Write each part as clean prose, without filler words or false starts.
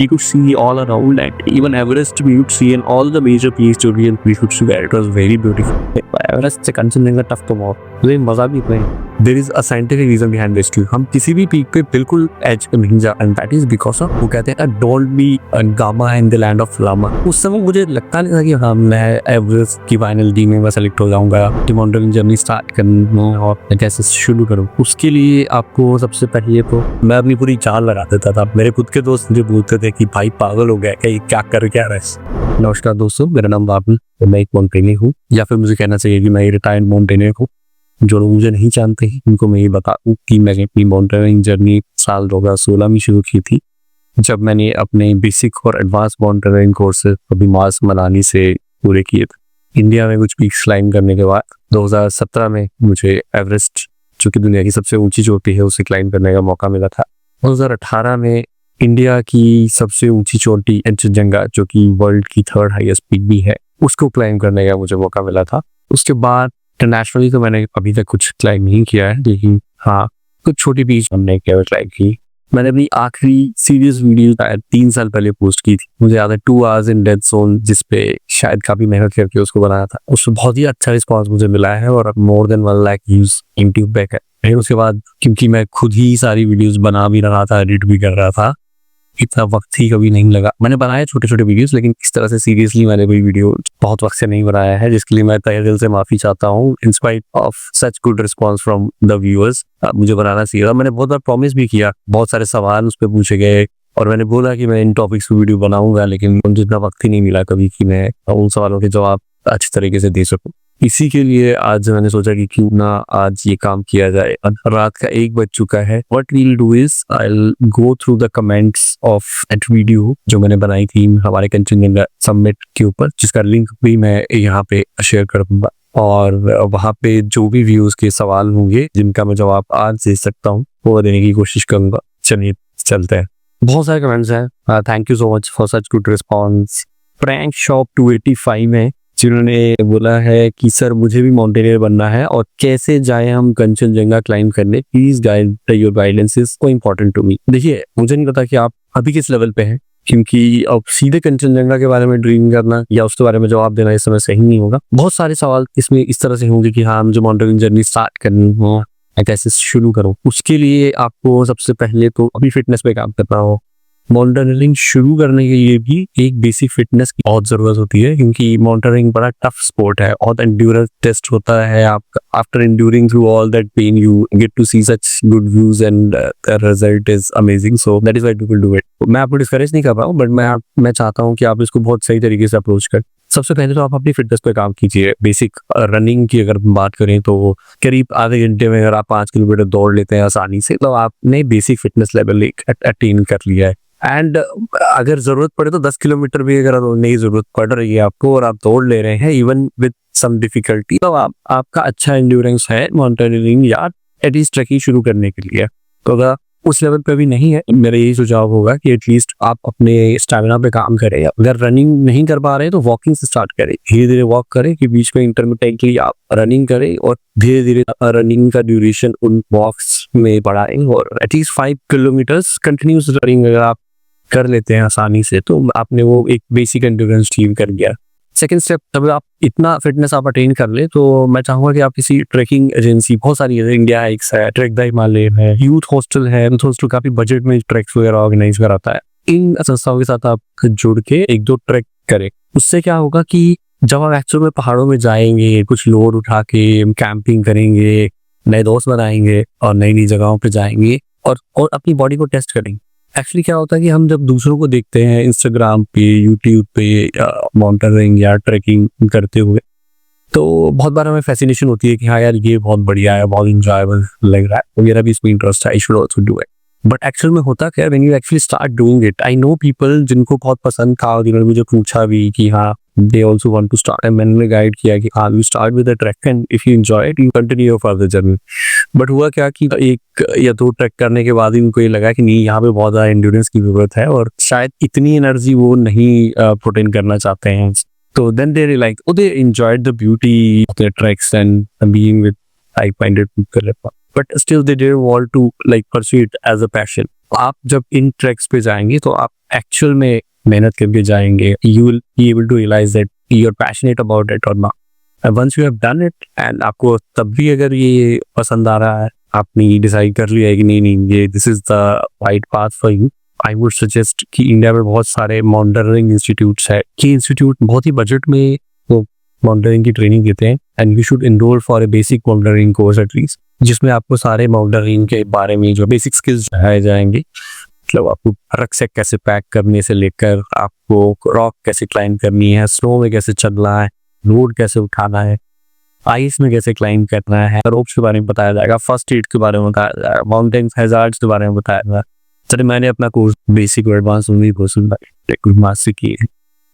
you could see all around, and even Everest we could see, and all the major peaks जो भी we could see there. It was very beautiful. Everest से Kanchenjunga tough तो बहुत, लेकिन मजा भी इतना ही। There is a scientific reason behind this too. हम किसी भी पीक पे बिल्कुल एज पे नहीं जा, and that is because of, वो कहते हैं don't be a gamma in the land of llama। उस समय मुझे लगता नहीं था कि हाँ मैं एवरेस्ट की फाइनल डी में सेलेक्ट हो जाऊंगा, माउंटेन जर्नी स्टार्ट करना और कैसे शुरू करूँ। उसके लिए आपको सबसे पहले तो मैं अपनी पूरी जान लगा देता था। मेरे खुद के दोस्त मुझे बोलते थे कि भाई पागल हो गया क्या, ये क्या कर क्या रहा है। नमस्कार दोस्तों, मेरा नाम बाबुल, मैं एक माउंटेनियर हूँ, या फिर मुझे कहना चाहिए कि मैं रिटायर्ड माउंटेनियर हूँ। जो लोग मुझे नहीं जानते हैं उनको मैं ये बता दूं कि मैंने अपनी माउंटेनियरिंग जर्नी साल 2016 में शुरू की थी, जब मैंने अपने बेसिक और एडवांस माउंटेनियरिंग कोर्सेज अभी मार्स मनाली से पूरे किए थे। इंडिया में कुछ पीक्स क्लाइंब करने के बाद 2017 में मुझे एवरेस्ट, जो कि दुनिया की सबसे ऊंची चोटी है, उसे क्लाइंब करने का मौका मिला था। 2018 में इंडिया की सबसे ऊंची चोटी कंचनजंगा, जो कि वर्ल्ड की 3rd हाईएस्ट पीक भी है, उसको क्लाइंब करने का मुझे मौका मिला था। उसके बाद इंटरनेशनली तो मैंने अभी तक कुछ क्लाइंब नहीं किया है, लेकिन हाँ कुछ छोटी पीक हमने क्लाइंब की। मैंने अपनी आखिरी सीरियस वीडियो 3 साल पहले पोस्ट की थी, मुझे याद है 2 आवर्स इन डेड जोन, जिसपे शायद काफी मेहनत करके उसको बनाया था। उससे बहुत ही अच्छा रिस्पांस मुझे मिला है और more than 1 lakh views YouTube पे है। फिर उसके बाद क्योंकि मैं खुद ही सारी वीडियोस बना भी रहा था, एडिट भी कर रहा था, इतना वक्त ही कभी नहीं लगा। मैंने बनाया छोटे छोटे वीडियोस, लेकिन इस तरह से सीरियसली मैंने कोई वीडियो बहुत वक्त से नहीं बनाया है, जिसके लिए मैं तहे दिल से माफी चाहता हूँ। In spite of such good response from the viewers, मुझे बनाना चाहिए। मैंने बहुत बार प्रॉमिस भी किया, बहुत सारे सवाल उस पर पूछे गए और मैंने बोला कि मैं इन टॉपिक्स पे वीडियो बनाऊंगा, लेकिन मुझे इतना वक्त ही नहीं मिला कभी कि मैं उन सवालों के जवाब अच्छी तरीके से दे सकूं। इसी के लिए आज मैंने सोचा कि क्यों ना आज ये काम किया जाए। रात का 1 बज चुका है। What we'll do is I'll go through the comments of that video जो मैंने बनाई थी हमारे कंचनजंगा समिट के ऊपर, जिसका लिंक भी मैं यहाँ पे शेयर कर दूंगा, और वहाँ पे जो भी व्यूज के सवाल होंगे जिनका मैं जवाब आज दे सकता हूँ वो देने की कोशिश करूंगा। चलिए चलते हैं। बहुत सारे कमेंट्स हैं। Thank you so much for such good response. Prank shop 285 में जिन्होंने बोला है कि सर मुझे भी माउंटेनियर बनना है और कैसे जाए हम कंचनजंगा क्लाइंब करने, please guide, your guidance is so important to me. देखिए मुझे नहीं पता कि आप अभी किस लेवल पे हैं, क्योंकि अब सीधे कंचनजंगा के बारे में ड्रीम करना या उसके बारे में जवाब देना इस समय सही नहीं होगा। बहुत सारे सवाल इसमें इस तरह से होंगे कि हाँ मुझे माउंटेनियरिंग जर्नी स्टार्ट करनी हो, कैसे शुरू करूँ। उसके लिए आपको सबसे पहले तो अभी फिटनेस पे काम करना हो। माउंटेनियरिंग शुरू करने के लिए भी एक बेसिक फिटनेस की बहुत जरूरत होती है, क्योंकि माउंटेनियरिंग बड़ा टफ स्पोर्ट है, बहुत एंड्योरेंस टेस्ट होता है। आपका after enduring through all that pain you get to see such good views and the result is amazing, so that is why people do it. मैं आपको डिस्करेज नहीं कर रहा हूँ, बट मैं चाहता हूँ कि आप इसको बहुत सही तरीके से अप्रोच करें। सबसे पहले तो आप अपनी फिटनेस पे काम कीजिए। बेसिक रनिंग की अगर बात करें तो करीब आधे घंटे में अगर आप 5 किलोमीटर दौड़ लेते हैं आसानी से, तो आपने बेसिक फिटनेस लेवल अटेन कर लिया है। एंड अगर जरूरत पड़े तो 10 किलोमीटर भी अगर नई जरूरत पड़ रही है आपको और आप दौड़ ले रहे हैं इवन विद सम डिफिकल्टी, तो आपका अच्छा एंड्योरेंस है माउंटेनियरिंग या एटलीस्ट ट्रैकिंग शुरू करने के लिए। तो अगर उस लेवल पे भी नहीं है, मेरा यही सुझाव होगा कि एटलीस्ट आप अपने स्टैमिना पे काम करें। अगर रनिंग नहीं कर पा रहे तो वॉकिंग से स्टार्ट करें, धीरे धीरे वॉक करें, कि बीच में इंटरमिटेंटली आप रनिंग करें और धीरे धीरे रनिंग का ड्यूरेशन उन वॉक्स में बढ़ाएं, और एटलीस्ट 5 किलोमीटर्स कंटिन्यूस रनिंग अगर आप कर लेते हैं आसानी से तो आपने वो एक बेसिक एंड्योरेंस अचीव कर गया। सेकंड स्टेप, जब आप इतना फिटनेस आप अटेन कर ले तो मैं चाहूंगा कि आप किसी ट्रैकिंग एजेंसी, बहुत सारी है, इंडिया हाइक्स है, ट्रैक द हिमालय है, यूथ हॉस्टल है, यूथ हॉस्टल काफी बजट में ट्रैक्स वगैरह ऑर्गेनाइज कराता है। इन संस्थाओं के साथ आप जुड़ के 1-2 ट्रैक करें। उससे क्या होगा कि जब आप एक्चुअल में पहाड़ों में जाएंगे, कुछ लोड उठा के कैंपिंग करेंगे, नए दोस्त बनाएंगे और नई नई जगहों पे जाएंगे और अपनी बॉडी को टेस्ट करेंगे। एक्चुअली क्या होता है कि हम जब दूसरों को देखते हैं इंस्टाग्राम पे, यूट्यूब पे माउंटेनियरिंग या ट्रैकिंग करते हुए, तो बहुत बार हमें फैसिनेशन होती है कि हाँ यार ये बहुत बढ़िया है, बहुत इंजॉयबल लग रहा है, तो मेरा भी इसमें इंटरेस्ट है, I should also do it. But actual में होता क्या है, when you actually start doing it, I know people जिनको बहुत पसंद था, जिन्होंने मुझे पूछा भी कि हाँ they also want to start, and मैंने गाइड किया कि हाँ you start with a trek and if you enjoy it you continue your further journey। But हुआ क्या कि 1 या 2 ट्रैक करने के बाद ही उनको ये लगा कि नहीं, यहाँ पे बहुत ज़्यादा एंड्योरेंस की जरूरत है और शायद इतनी एनर्जी वो नहीं पुट इन करना चाहते हैं। तो then they realized, oh they enjoyed the beauty of their treks and being with like-minded people, but still they didn't want to like pursue it as a passion। आप जब इन tracks पे जाएंगे तो आप एक्चुअल में मेहनत करके जाएंगे, you will be able to realise that you are passionate about it और not. Once you have done it and आपको तब भी अगर ये पसंद आ रहा है, आपने डिसाइड कर लिया है कि नहीं नहीं ये this is the right path for you, I would suggest कि इंडिया में बहुत सारे माउंटेनियरिंग इंस्टीट्यूट्स है, कि इंस्टीट्यूट बहुत ही बजट में वो माउंटेनियरिंग की ट्रेनिंग देते हैं and you should enroll for a basic mountaineering course at least, जिसमें आपको सारे माउंटेनियरिंग के बारे में जो बेसिक स्किल्स सिखाए जाएंगे। मतलब आपको रक्सैक कैसे पैक करने से लेकर आपको रॉक कैसे क्लाइंब करनी है, स्नो में कैसे चलना है, रोड कैसे उठाना है, आइस में कैसे क्लाइंब करना है, रोप्स के बारे में बताया जाएगा, फर्स्ट एड के बारे में बताया जाएगा, माउंटेन हैजार्ड्स के बारे में बताया जाएगा। चलिए मैंने अपना कोर्स बेसिक और एडवांस उन्हीं कोर्स से किए हैं।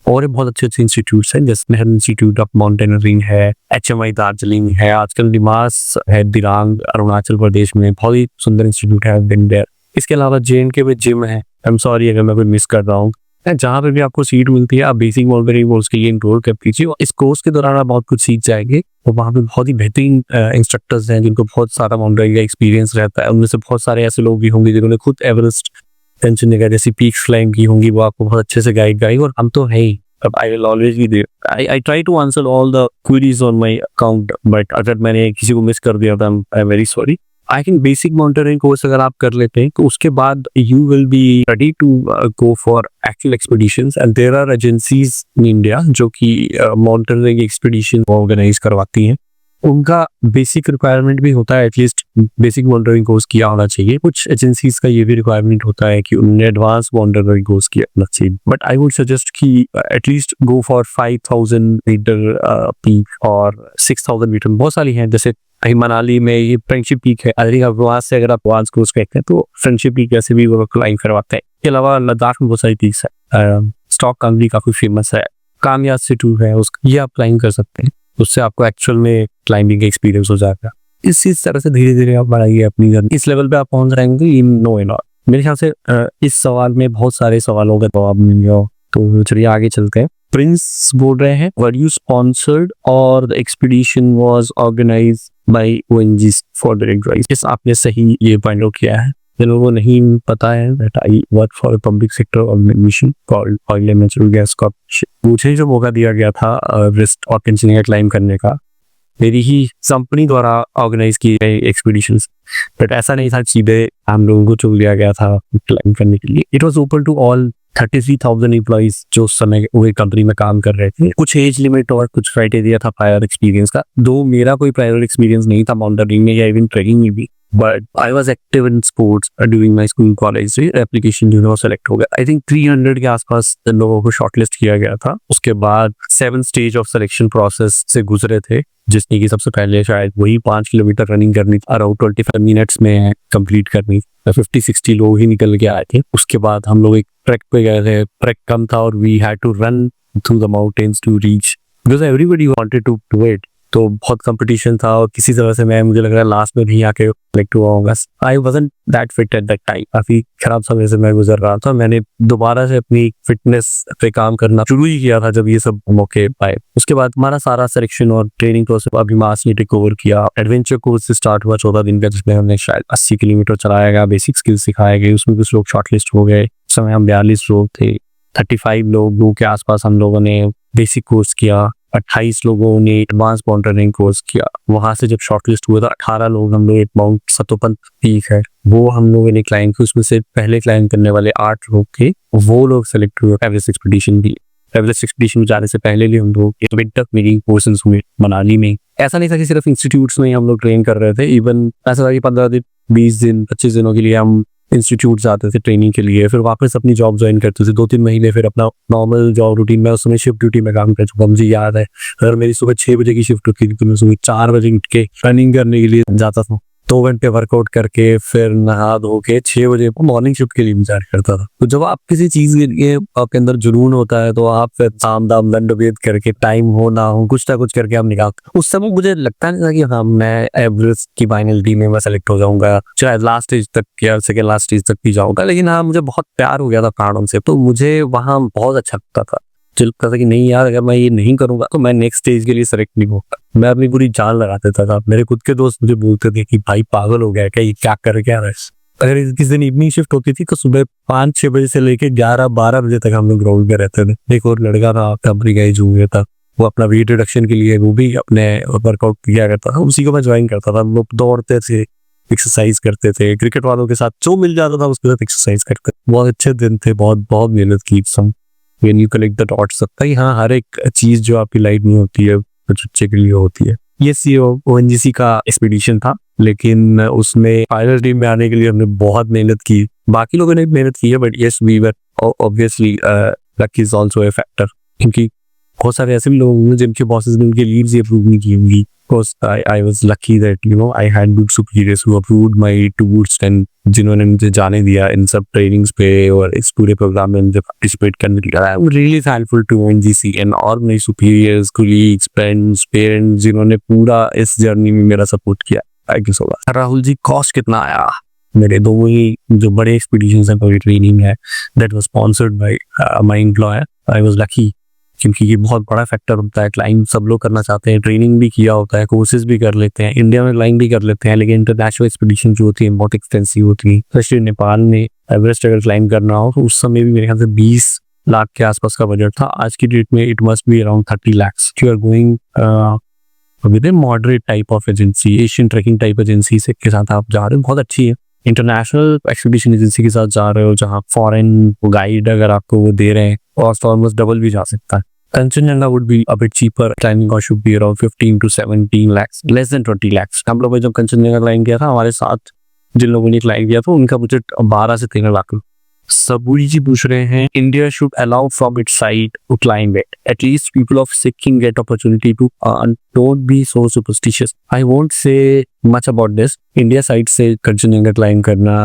और बहुत अच्छे अच्छे इंस्टीट्यूट्स हैं, जैसे नेहरू इंस्टीट्यूट ऑफ माउंटेनियरिंग है, HMI दार्जिलिंग है, आजकल निमास है दिरांग अरुणाचल प्रदेश में, बहुत ही सुंदर इंस्टीट्यूट है बिन देयर। इसके अलावा JNK में जिम है, आई एम सॉरी अगर मैं कोई मिस कर रहा हूँ। जहाँ पे भी आपको सीट मिलती है आप बेसिक माउंटेनियरिंग कोर्स के लिए इनरोल कर लीजिए। इस कोर्स के दौरान आप बहुत कुछ सीख जाएंगे और वहाँ पे बहुत ही बेहतरीन इंस्ट्रक्टर्स हैं जिनको बहुत सारा माउंटेनियरिंग का एक्सपीरियंस रहता है। उनमें से बहुत सारे ऐसे लोग भी होंगे जिन्होंने खुद एवरेस्ट चढ़ने का जैसी पीक क्लाइंब की होंगी, वो आपको बहुत अच्छे से गाइड करेंगे। और हम तो है ही, I will always be there. I try to answer all the queries on my account, but अगर मैंने किसी को मिस कर दिया था I'm very sorry. I think basic mountaineering course अगर आप कर लेते हैं तो उसके बाद you will be ready to go for actual expeditions and there are agencies in India जो कि माउंटेनियरिंग एक्सपीडिशन ऑर्गेनाइज करवाती हैं। उनका बेसिक रिक्वायरमेंट भी होता है एटलीस्ट बेसिक माउंटेनियरिंग कोर्स किया होना चाहिए। कुछ एजेंसीज का ये भी रिक्वायरमेंट होता है कि उन्हें एडवांस माउंटेनियरिंग कोर्स किया होना चाहिए, बट आई वुड सजेस्ट कि at least go for 5000 metre peak और 6000 मीटर, बहुत सारी हैं। जैसे मनाली में ये फ्रेंडशिप पीक है, वहां से अगर आप एडवांस कोर्स करते हैं तो फ्रेंडशिप पीक ऐसे भी वो क्लाइंब करवाते हैं। इसके अलावा लद्दाख में बहुत सारी पीक्स है, स्टॉक कांगड़ी काफी फेमस है, कामयाब से टू है, ये आप क्लाइंब कर सकते हैं। उससे आपको एक्चुअल में क्लाइंबिंग का एक्सपीरियंस हो जाएगा। इस तरह से धीरे धीरे आप बढ़ाइए अपनी जर्नी, इस लेवल पे आप पहुंच रहेंगे इन नो इन। मेरे ख्याल से इस सवाल में बहुत सारे सवालों का जवाब मिल गया, तो चलिए आगे चलते हैं। प्रिंस बोल रहे हैं, वर यू स्पॉन्सर्ड और the expedition was organised by ONGC for direct drive? इस आपने सही ये पॉइंट आउट किया है। जिन को नहीं पता है that I work for a public sector organisation called oil and natural gas corporation. मुझे जो मौका दिया गया था एवरेस्ट और कैंचनजंगा क्लाइंब करने का, मेरी ही कंपनी द्वारा ऑर्गेनाइज किए गए एक्सपीडिशंस, बट ऐसा नहीं था सीधे हम लोगों को चुन लिया गया था क्लाइंब करने के लिए। It was open to all 33,000 employees जो उस समय वो कंपनी में काम कर रहे थे। कुछ एज लिमिट और कुछ क्राइटेरिया था प्रायर एक्सपीरियंस का। दो मेरा कोई प्रायर एक्सपीरियंस नहीं था माउंटेनियरिंग में या इवन ट्रेकिंग में भी, but I was active in sports during my school college. Application जो है वो सेलेक्ट हो गया। आई थिंक 300 के आसपास लोगों को शॉर्टलिस्ट किया गया था। उसके बाद 7 स्टेज ऑफ सिलेक्शन प्रोसेस से गुजरे थे, जिसमें कि सबसे पहले शायद वही 5 किलोमीटर रनिंग करनी थी, अराउंड 25 मिनट्स में कंप्लीट करनी। 50-60 लोग ही निकल के आए थे। उसके बाद हम लोग एक ट्रैक पे गए थे, ट्रैक कम था और we had to run through the mountains to reach, because everybody wanted to do it. तो बहुत कंपटीशन था और किसी तरह से मुझे लग रहा है लास्ट में नहीं आके सिलेक्ट हुआ होगा। I wasn't that fit at that time, काफी खराब समय से मैं गुजर रहा था। मैंने दोबारा से अपनी फिटनेस पे काम करना शुरू ही किया था जब ये सब मौके पाए। उसके बाद हमारा सारा सिलेक्शन और ट्रेनिंग प्रोसेस अभिमास ने टेक ओवर किया। एडवेंचर कोर्स से स्टार्ट हुआ 14 दिन का, जिसमें हमने शायद 80 किलोमीटर चलाया गया, बेसिक स्किल्स सिखाए गए। उसमें कुछ लोग शॉर्टलिस्ट हो गए। उस समय हम 42 लोग थे। 35 लोगों के आसपास हम लोगों ने बेसिक कोर्स किया, 28 लोगों ने एडवांस माउंटेनियरिंग कोर्स किया। वहां से जब शॉर्टलिस्ट हुआ था 18 लोग हम लोग माउंट सतोपंथ पीक है वो हम लोगों ने क्लाइंब की। उसमें से पहले क्लाइंब करने वाले 8 लोग थे, वो लोग सेलेक्ट हुए एवरेस्ट एक्सपीडिशन की। एवरेस्ट एक्सपीडिशन में जाने से पहले भी हम लोग विंटर मीटिंग कोर्सेज हुए मनाली में। ऐसा नहीं था कि सिर्फ इंस्टीट्यूट्स में ही हम लोग ट्रेन कर रहे थे, इवन ऐसा था कि 15 दिन 20 दिन 25 दिनों के लिए हम इंस्टीट्यूट जाते थे ट्रेनिंग के लिए, फिर वापस अपनी जॉब ज्वाइन करते थे। 2-3 महीने फिर अपना नॉर्मल जॉब रूटीन में, उस समय शिफ्ट ड्यूटी में काम कर चुका। मुझे याद है अगर मेरी सुबह 6 बजे की शिफ्ट होती थी तो मैं सुबह 4 बजे उठ के रनिंग करने के लिए जाता था। 2 घंटे वर्कआउट करके फिर नहा धो के 6 बजे मॉर्निंग शिफ्ट के लिए इंतजार करता था। तो जब आप किसी चीज के लिए आपके अंदर जुनून होता है तो आप फिर साम दाम दंड भेद करके टाइम हो ना हो कुछ ना कुछ करके आप निकालते। उस समय मुझे लगता नहीं था कि हाँ मैं एवरेस्ट की फाइनल टीम में मैं सेलेक्ट हो जाऊंगा, चाहे लास्ट स्टेज तक या सेकेंड लास्ट स्टेज तक भी जाऊंगा। लेकिन हाँ मुझे बहुत प्यार हो गया था पहाड़ों से, तो मुझे वहाँ बहुत अच्छा लगता था। मुझे लगता था कि नहीं यार अगर मैं ये नहीं करूंगा तो मैं नेक्स्ट स्टेज के लिए सेलेक्ट नहीं होगा। मैं अपनी पूरी जान लगा देता था। मेरे खुद के दोस्त मुझे बोलते थे कि भाई पागल हो गया क्या, ये क्या कर क्या रहा है। अगर किसी दिन इवनिंग शिफ्ट होती थी तो सुबह 5-6 बजे से लेके 11-12 बजे तक हम लोग ग्राउंड में रहते थे। एक और लड़का था, कंपनी का ही जूनियर था, वो अपना वेट रिडक्शन के लिए वो भी अपने वर्कआउट किया करता था, उसी को मैं ज्वाइन करता था। हम लोग दौड़ते थे, एक्सरसाइज करते थे, क्रिकेट वालों के साथ जो मिल जाता था उसके साथ एक्सरसाइज करते थे। बहुत अच्छे दिन थे, बहुत बहुत मेहनत की। Some when you collect the dots, लगता है हाँ, हर एक चीज जो आपकी लाइफ में होती है कुछ अच्छे के लिए होती है। ये ONGC का एक्सपीडिशन था, लेकिन उसमें फाइनल टीम में आने के लिए हमने बहुत मेहनत की। बाकी लोगों ने भी मेहनत की है, but yes we were obviously luck is also a factor, क्योंकि बहुत सारे ऐसे भी लोग होंगे जिनके बॉसेस ने उनके लीव्स अप्रूव नहीं की होंगी। I was lucky that I had good superiors who approved my tours, and जिन्होंने मुझे जाने दिया इन सब ट्रेनिंग्स पे और इस पूरे प्रोग्राम में मुझे पार्टिसिपेट करने दिया। I am really thankful to ONGC and all my superiors, colleagues, friends, parents, जिन्होंने पूरा इस जर्नी में मेरा सपोर्ट किया। Thank you so much. Rahul ji, cost कितना आया? मेरे दो ही जो बड़े एक्सपीडिशंस हैं, पूरी ट्रेनिंग है, that was sponsored by my employer. I was lucky, क्योंकि ये बहुत बड़ा फैक्टर होता है। क्लाइंब सब लोग करना चाहते हैं, ट्रेनिंग भी किया होता है, कोर्सेज भी कर लेते हैं, इंडिया में क्लाइंब भी कर लेते हैं, लेकिन इंटरनेशनल एक्सपीडिशन जो होती है बहुत एक्सपेंसिव होती है। स्पेशली नेपाल में एवरेस्ट अगर क्लाइंब करना हो तो उस समय भी मेरे ख्याल से 20 लाख के आसपास का बजट था। आज की डेट में it must be around 30 lakhs। You are going with a moderate type of agency, Asian Trekking type agency से के साथ आप जा रहे हो, बहुत अच्छी है। इंटरनेशनल एक्सपीडिशन एजेंसी के साथ जा रहे हो जहाँ फॉरेन गाइड अगर आपको वो दे रहे हैं, कॉस्ट ऑलमोस्ट डबल भी जा सकता है। Kanchenjunga would be a bit cheaper. Climbing cost should be around 15 to 17 lakhs, less than 20 lakhs. हम लोगों ने जब कंचनजंगा क्लाइंब किया था, हमारे साथ जिन लोगों ने क्लाइंब किया था उनका बजट 12 से 13 लाख। सबूरी जी पूछ रहे हैं, India should allow from its side to climb it. At least people of Sikkim get opportunity to earn. Don't be so superstitious. I won't say much about this. India side से Kanchenjunga climb करना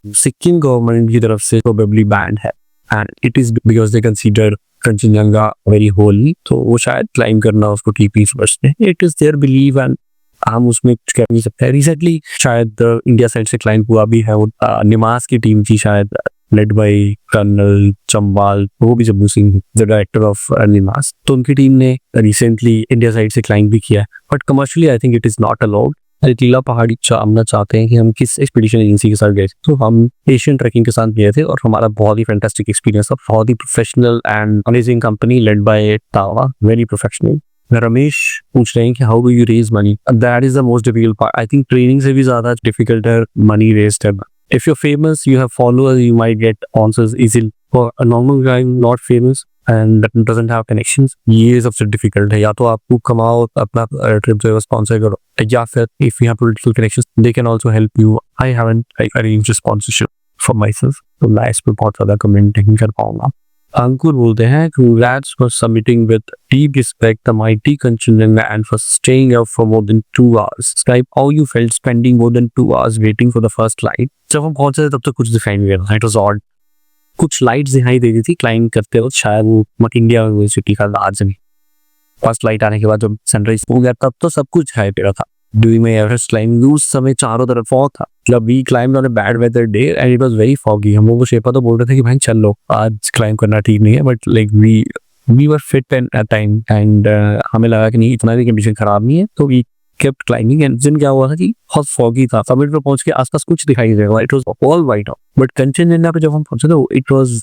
Sikkim government की तरफ से probably banned है, and it is because they consider Kanchenjunga very holy, तो वो शायद climb करना उसको टीपी समझते हैं। It is their belief and हम उसमें कुछ कह नहीं सकते। रिसेंटली शायद इंडिया साइड से क्लाइम हुआ भी है, वो निमास की टीम थी शायद, लेड बाय कर्नल चंबाल, वो भी Jammu Singh, the director of NIMAS. तो उनकी टीम ने रिसेंटली इंडिया साइड से क्लाइम भी किया है, but commercially I think it is not allowed. रेतीला पहाड़ी जानना चाहते हैं कि हम किस एक्सपीडिशन एजेंसी के साथ गए थे, तो हम एशियन ट्रैकिंग के साथ गए थे और हमारा बहुत ही फैंटास्टिक एक्सपीरियंस था। बहुत ही professional and amazing company led by Tawa, very professional. Ramesh पूछ रहे हैं कि how do you raise money? That is the most difficult part. I think training से भी ज्यादा डिफिकल्ट है मनी रेज करना। If you famous, you have followers, you might get answers easily. For a normal guy not famous and that doesn't have connections, ये सबसे difficult है। या तो आपको कमाओ, अपना ट्रिप जो है स्पॉन्सर करो, या फिर if you have political connections, they can also help you. I haven't arranged a sponsorship for myself, तो मैं इस पर बहुत ज़्यादा कमेंट नहीं कर पाऊंगा। अंकुर बोलते हैं, congrats for submitting with deep respect the mighty Kanchenjunga and for staying up for more than 2 hours. Describe how you felt spending more than 2 hours waiting for the first light. जब हम पहुंचे तब तक कुछ दिखाई नहीं दे रहा था, it was odd. कुछ लाइट्स दिखाई दे रही थी क्लाइंब करते वक्त, शायद वो इंडिया यूनिवर्सिटी का लार्ज में। फर्स्ट लाइट आने के बाद जब सनराइज हो गया तब तो सब कुछ दिखाई दे रहा था। डूइंग माय एवरेस्ट क्लाइंबिंग, उस समय चारों तरफ फॉग था। जब we climbed on a bad weather day and it was very foggy. हम लोगों को शेपा तो बोल रहे थे कि भाई चल लो, आज क्लाइंब करना ठीक नहीं है, but like we were fit at time and हमें लगा कि नहीं, इतना भी कंडीशन खराब नहीं है, तो वी kept climbing। एंड जिन क्या हुआ था कि बहुत फॉगी था, समिट पे पहुंच के आसपास कुछ दिखाई नहीं देगा, it was all white out. But Kanchenjunga पे जब हम पहुंचे तो it was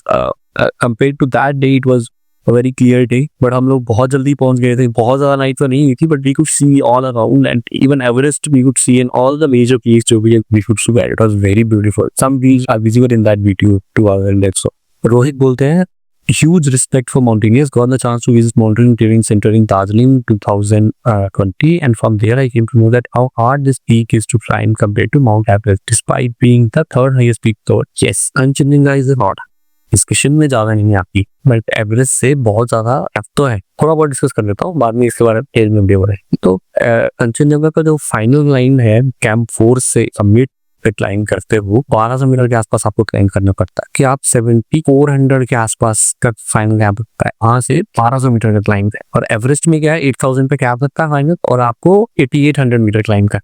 compared to that day it was a very clear day. But हम लोग बहुत जल्दी पहुंच गए थे, बहुत ज्यादा नाइट तो नहीं हुई थी, but we could see all around and even Everest we could see in all the major peaks जो we could see. It was very beautiful. Some views are visible in that video 2 hours and that's all. Rohit बोलते हैं, huge respect for mountaineers. Got the chance to visit mountain during centering Darjeeling 2020, and from there I came to know that how hard this peak is to climb compared to Mount Everest, despite being the third highest peak. So yes, Kanchenjunga is not discussion में ज्यादा नहीं है आपकी, but Everest से बहुत ज्यादा tough तो है। थोड़ा बहुत डिस्कस कर लेता हूँ, बाद में इसके बारे में में भी हो रहा है। तो कंचनजंगा का जो फाइनल लाइन है कैंप 4 से समिट पे क्लाइंब करते हो, 1200 मीटर के आसपास आपको क्लाइंब करना पड़ता है कि आप 7400 के आसपास का फाइनल कैंप लगता है। वहां से 1200 मीटर का क्लाइंब है। और एवरेस्ट में क्या है, 8000 पे कैंप लगता है फाइनल, और आपको 8800 मीटर क्लाइंब का,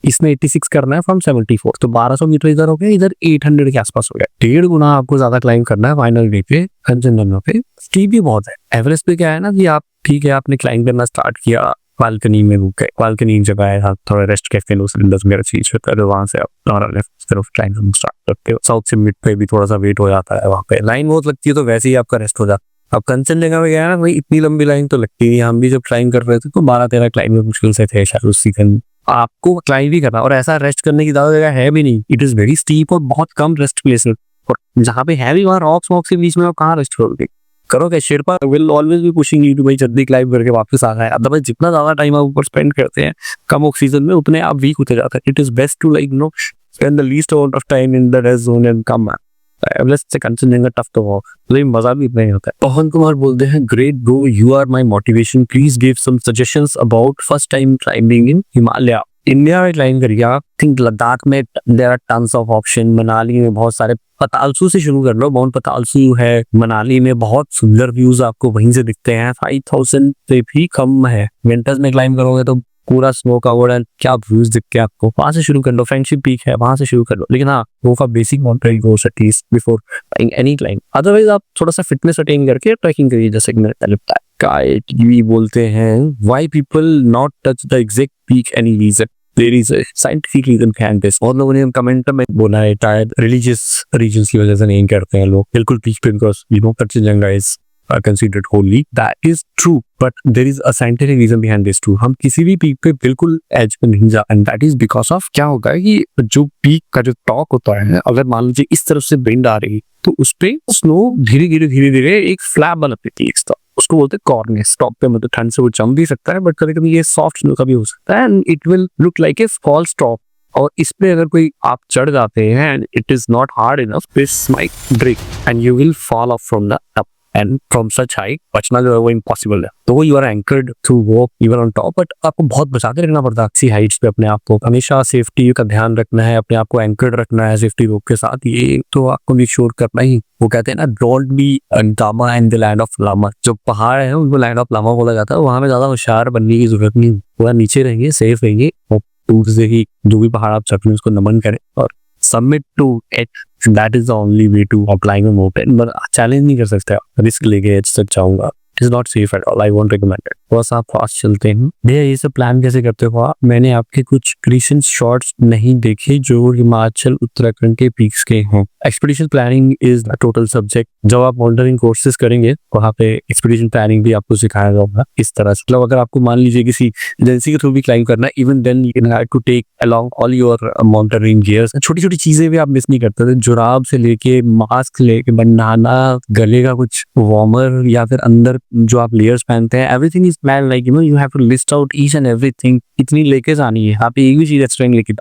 इसमें 86 करना है फ्रॉम 74। तो 1200 मीटर इधर हो गया, इधर 800 के आसपास हो गया। 1.5 गुना आपको ज्यादा क्लाइंब करना है फाइनल डे पे कंचनजंगा पे। स्टीप भी बहुत है। एवरेस्ट पे क्या है ना कि आप ठीक है, आपने क्लाइंब करना स्टार्ट किया, बालकनी में रुक गए, बालकनी एक जगह है, थोड़ा रेस्ट कैफे लो सिलेंडर्स वगैरह चीज होता है, तो वहां से आप तुम्हारा लेफ्ट तरफ क्लाइंब स्टार्ट करते हो। साउथ से मिड पे भी थोड़ा सा वेट हो जाता है, वहाँ पे लाइन बहुत लगती है, तो वैसे ही आपका रेस्ट हो जाता है। अब कंचनजंगा में गया ना भाई, इतनी लंबी लाइन तो लगती नहीं। हम भी जब क्लाइंब कर रहे थे तो 12-13 क्लाइंब मुश्किल से थे शायद उस सीजन। आपको क्लाइंब भी करना, और ऐसा रेस्ट करने की ज्यादा जगह है भी नहीं। इट इज वेरी स्टीप और बहुत कम रेस्ट प्लेस, और जहाँ पे है भी वहाँ रॉक्स वॉक्स के बीच में आप कहाँ रेस्ट करोगे? करोगे? Sherpa will always be pushing you to भाई जल्दी क्लाइंब करके वापस आ जाए। अदरवाइज जितना ज्यादा टाइम आप ऊपर स्पेंड करते हैं कम ऑक्सीजन में, उतने आप वीक होते जाते हैं। It is best to like no spend the least amount of time in the rest zone and come back. Everest से कंचनजंगा टफ तो हो, लेकिन मजा भी इतना ही होता है। पवन कुमार बोलते हैं, great bro, you are my motivation, please give some suggestions about first time climbing in Himalaya. India में क्लाइंब करिए आप। थिंक लद्दाख में there are tons of option, Manali में बहुत सारे, पतालसू से शुरू कर लो, माउंट पतालसू है मनाली में, बहुत सुंदर व्यूज आपको वहीं से दिखते हैं। 5000 से भी कम है। विंटर्स में क्लाइंब करोगे तो पूरा स्नो कवर्ड है, क्या व्यूज दिखते हैं आपको। वहां से शुरू कर लो, फ्रेंडशिप पीक है वहां से शुरू कर लो, लेकिन हाँ वो का basic mountain goals at least before any climb. Otherwise आप थोड़ा सा फिटनेस अटेन करके ट्रैकिंग करिए, जैसे कि मैंने पहले बताया। काय टीवी बोलते हैं, why people not touch the exact peak, any reason? There is a scientific reason behind this। बहुत लोगों ने कमेंट में बोला है शायद रिलीजियस रीजंस की वजह से नहीं करते हैं लोग बिल्कुल पीक पे, because you know Kanchenjunga is considered holy। That is true, but there is a scientific reason behind this too। हम किसी भी पीक पे बिल्कुल एज पे नहीं जा, and that is because of क्या होगा है कि जो पीक का जो टॉप होता है, अगर मान लीजिए इस तरफ से विंड आ रही तो उस पे स्नो धीरे धीरे एक फ्लैप बना देती है एक्स्ट्रा, उसको बोलते हैं कॉर्निस। टॉप पे मतलब ठंड से वो जम भी सकता है, बट कभी कभी ये सॉफ्ट स्नो का भी हो सकता है, and it will look like a false top. और इस पे अगर कोई आप चढ़ जाते हैं and it is not hard enough, this might break and you will fall off from the top, and from such height बचना जो है वो इम्पॉसिबल है। तो you are anchored to walk even on top, but आपको बहुत बचा के रखना पड़ता है अच्छी हाइट्स पे। अपने आप को हमेशा सेफ्टी का ध्यान रखना है, अपने आप को एंकर्ड रखना है सेफ्टी रोप के साथ, ये तो आपको मेक श्योर करना ही। वो कहते हैं ना, don't be lama in the land of lama. जो पहाड़ है उनको लैंड ऑफ लामा बोला जाता है। वहां में ज्यादा होशियार बनने की जरूरत नहीं, पूरा नीचे रहेंगे, सेफ रहेंगे, और दूर से ही जो भी पहाड़ आप चढ़ रहे हैं उसको नमन करें और submit to it. That is the only way to applying a mountain. But challenge नहीं कर सकते, रिस्क लेके एज तक जाऊंगा, it is not safe at all, I won't recommend it. बस आप फास्ट चलते हैं। भैया ये सब प्लान कैसे करते हो आप? मैंने आपके कुछ रिसेंट शॉट्स नहीं देखे जो हिमाचल उत्तराखंड के पीक्स के हैं। Expedition planning is the total subject. जब आप माउंटेनिंग कोर्सेज करेंगे वहाँ पे एक्सपीडिशन प्लानिंग भी आपको सिखाया जाएगा इस तरह से। मतलब अगर आपको मान लीजिए किसी एजेंसी के थ्रू भी क्लाइंब करना है, even then you can have to take along all your mountaineering gears. छोटी छोटी चीजें भी आप मिस नहीं करते थे, जुराब से लेके मास्क लेके बनाना, गले का कुछ वार्मर, या फिर अंदर जो आप लेयर्स पहनते हैं, everything is plan like you have to list out each and everything. इतनी लेके जानी है, आप एक भी चीज एक्स्ट्रा लेके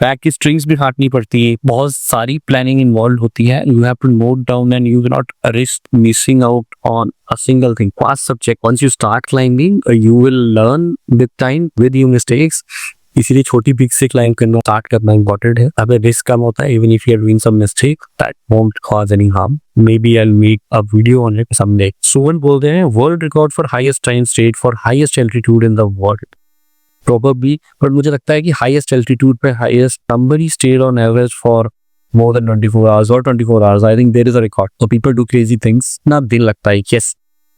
बैग की स्ट्रिंग्स भी काटनी पड़ती है, बहुत सारी प्लानिंग इन्वॉल्व होती है। You have to note down and you can not risk missing out on a single thing. First subject, once you start climbing you will learn with time with your mistakes. इसीलिए छोटी peak से climb करना start करना important है। अब risk कम होता है, even if you are doing some mistake that won't cause any harm. Maybe I'll make a video on it someday। सुवन बोलते हैं, world record for highest time state for highest altitude in the world. Probably, but मुझे लगता है कि highest altitude पे highest somebody stayed on average for more than 24 hours or 24 hours। I think there is a record। So people do crazy things। ना दिन लगता है। Yes,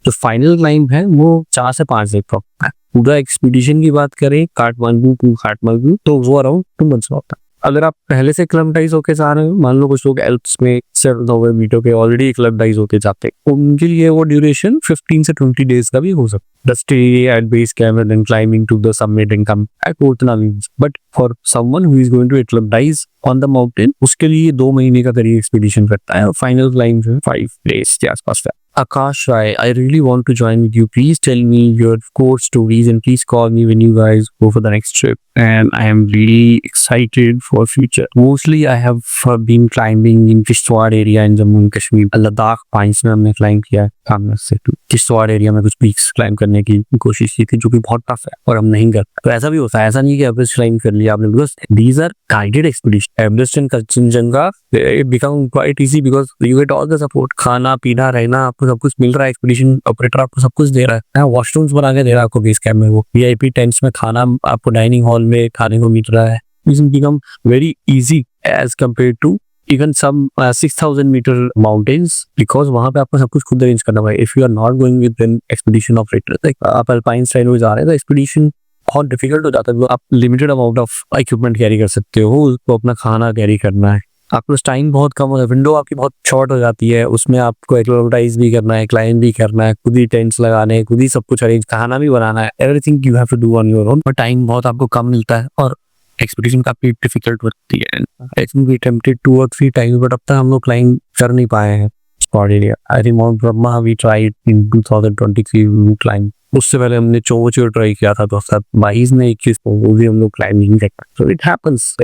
जो फाइनल क्लाइंब है वो 4 से 5 दिन का होता है। पूरा एक्सपीडिशन की बात करें काठमांडू टू काठमांडू तो वो अराउंड 2 months का होता है। अगर आप पहले से एक्लेमेटाइज होके जा रहे हो, मान लो कुछ लोग एल्प्स में 700 मीटर पे ऑलरेडी एक्लेमेटाइज होके जाते हैं, उनके लिए वो ड्यूरेशन 15 से 20 डेज का भी हो सकता है। The stay at base camp and then climbing to the summit and come back, उतना नहीं। But for someone who is going to acclimatise on the mountain, उसके लिए 2 महीने का करीब एक्सपीडिशन करता है और फाइनल क्लाइंब जो है 5 डेज के आसपास है। Akash Rai, I really want to join with you। Please tell me your course stories and please call me when you guys go for the next trip। And I am really excited for future। Mostly I have been climbing in Kishtwar area in Jammu and Kashmir। Ladakh pines में हमने climb किया है कामना से। Kishtwar area में कुछ peaks climb करने की कोशिश की थी जो कि बहुत टफ है और हम नहीं करते। तो ऐसा भी होता है, ऐसा नहीं कि एवरेस्ट क्लाइंब कर लिया आपने, because these are guided expedition. Everest and Kanchenjunga it become quite easy because you get all the support. खाना पीना रहना आपको सब कुछ मिल रहा है, एक्सपीडिशन ऑपरेटर आपको सब कुछ दे रहा है। वॉशरूम्स बना के दे रहा है आपको बेस कैंप में, वो वीआईपी टेंट्स में खाना आपको डाइनिंग हॉल में खाने को मिल रहा है। It become very easy as compare to even some 6000 meter mountains because वहाँ पे आपको सब कुछ खुद अरेंज करना पड़ेगा। If you are not going with an expedition operator, like आप अल्पाइन स्टाइल में जा रहे हैं तो एक्सपीडिशन बहुत डिफिकल्ट हो जाता है। आप limited amount of equipment carry कर सकते हो, उसको अपना खाना कैरी करना है, आपको टाइम बहुत कम हो, विंडो आपकी बहुत शॉर्ट हो जाती है, उसमें आपको एक्लोटाइज भी करना है, क्लाइंब भी करना है, खुद ही टेंट्स लगाने हैं, खुद ही सब कुछ अरेंज, खाना भी बनाना है, everything you have to do on your own. और टाइम बहुत आपको कम मिलता है और एक्सपीडिशन काफी डिफिकल्ट होती है। I think we attempted 2 or 3 times, but अब तक हम लोग क्लाइंब कर नहीं पाए हैं spot area. I think mount Brahma we tried in 2023 we climb. उससे पहले हमने चोवो ट्राई किया था 2022 में, 21 को, वो भी हम लोग क्लाइंब नहीं कर पाए। So it happens.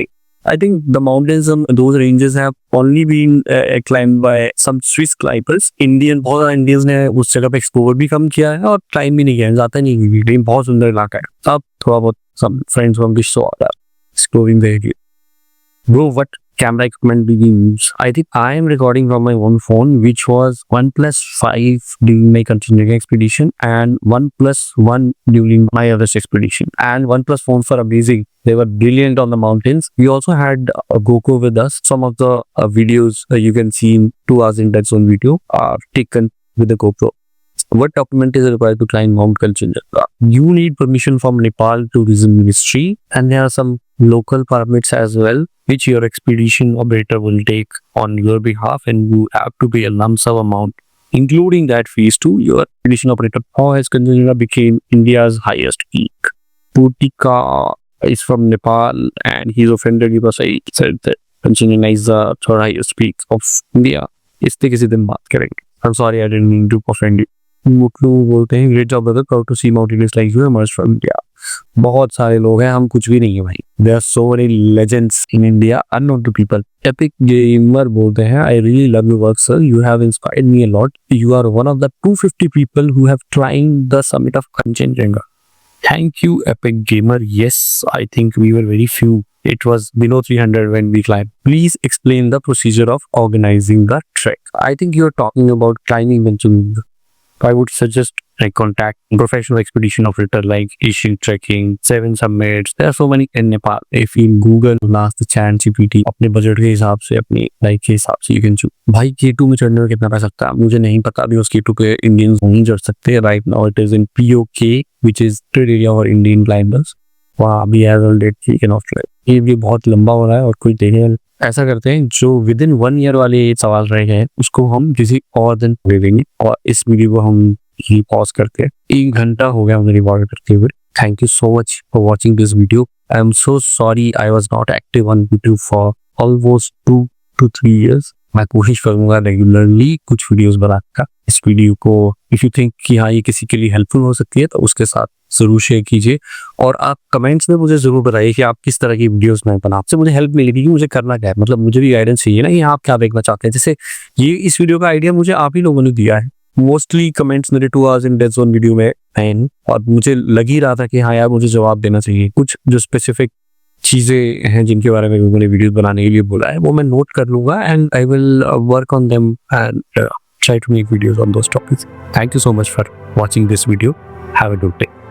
I think the mountains and those ranges have only been climbed by some Swiss climbers. बहुत सारे Indians ने उस जगह पे एक्सप्लोर भी कम किया है और क्लाइंब भी नहीं किया है, जाता नहीं है, लेकिन बहुत सुंदर इलाका है। अब थोड़ा बहुत some friends from the shore are exploring the area. Bro, what camera equipment do you use? I think I am recording from my own phone, which was OnePlus 5 during my continuing expedition and OnePlus 1 during my Everest expedition. And OnePlus phones were amazing. They were brilliant on the mountains. We also had a GoPro with us. Some of the videos you can see in 2 hours in that zone video are taken with the GoPro. What document is required to climb Mount Kanchenjunga? You need permission from Nepal Tourism Ministry, and there are some local permits as well, which your expedition operator will take on your behalf, and you have to pay a lump sum amount, including that fees to your expedition operator. How has Kanchenjunga became India's highest peak? Putika is from Nepal, and he's offended because I said that Kanchenjunga is the third highest peak of India. इस पे किसी दिन बात करेंगे. I'm sorry, I didn't mean to offend you. लोग बोलते हैं great job brother, proud to see mountaineers like you emerge from India. बहुत सारे लोग हैं, हम कुछ भी नहीं है भाई। There are so many legends in India unknown to people. Epic Gamer बोलते हैं I really love your work sir, you have inspired me a lot, you are one of the 250 people who have climbed the summit of Kanchenjunga. Thank you, Epic Gamer. Yes, I think we were very few. It was below 300 when we climbed. Please explain the procedure of organizing the trek. I think you're talking about climbing Kanchenjunga. I would suggest contact professional expedition operator like Asian Trekking, 7 Summits. There are so many in Nepal. If you Google, ask the ChatGPT, अपने budget के हिसाब से, अपनी life के हिसाब से you can choose. भाई K2 में चढ़ने में कितना पैसा लगता है मुझे नहीं पता, अभी उस K2 पे इंडियंस नहीं चढ़ सकते। Right now it is in POK, which is trade area for Indian climbers. वहाँ अभी as on date you cannot try. ये भी बहुत लंबा हो रहा है और कोई देखेगा। ऐसा करते हैं, जो विद इन 1 year वाले सवाल रह गए उसको हम किसी और दिन ले लेंगे, और इस वीडियो को हम ही पॉज करते हैं। 1 घंटा हो गया मुझे रिकॉर्ड करते हुए। Thank you so much for watching this video. I am so sorry I was not active on YouTube for almost 2 to 3 years। मैं कोशिश करूंगा रेगुलरली कुछ वीडियोस बनाने का। इस वीडियो को इफ यू थिंक कि हाँ ये किसी के लिए हेल्पफुल हो सकती है तो उसके साथ जरूर शेयर कीजिए, और आप कमेंट्स में मुझे जरूर बताइए कि आप किस तरह की वीडियोस में बना, आपसे मुझे हेल्प मिलेगी कि मुझे करना क्या है। मतलब मुझे भी गाइडेंस चाहिए ना कि आप क्या देखना चाहते हैं। जैसे ये इस वीडियो का आइडिया मुझे आप ही लोगों ने दिया है। मोस्टली कमेंट्स मेरे 2 hours in death zone video में हैं, और मुझे लग ही रहा था कि हाँ यार मुझे जवाब देना चाहिए। कुछ जो स्पेसिफिक चीजें हैं जिनके बारे में लोगों ने वीडियो बनाने के लिए बोला है वो मैं नोट कर लूंगा, and I will work on them and try to make videos on those topics. Thank you so much for watching this video. Have a good day.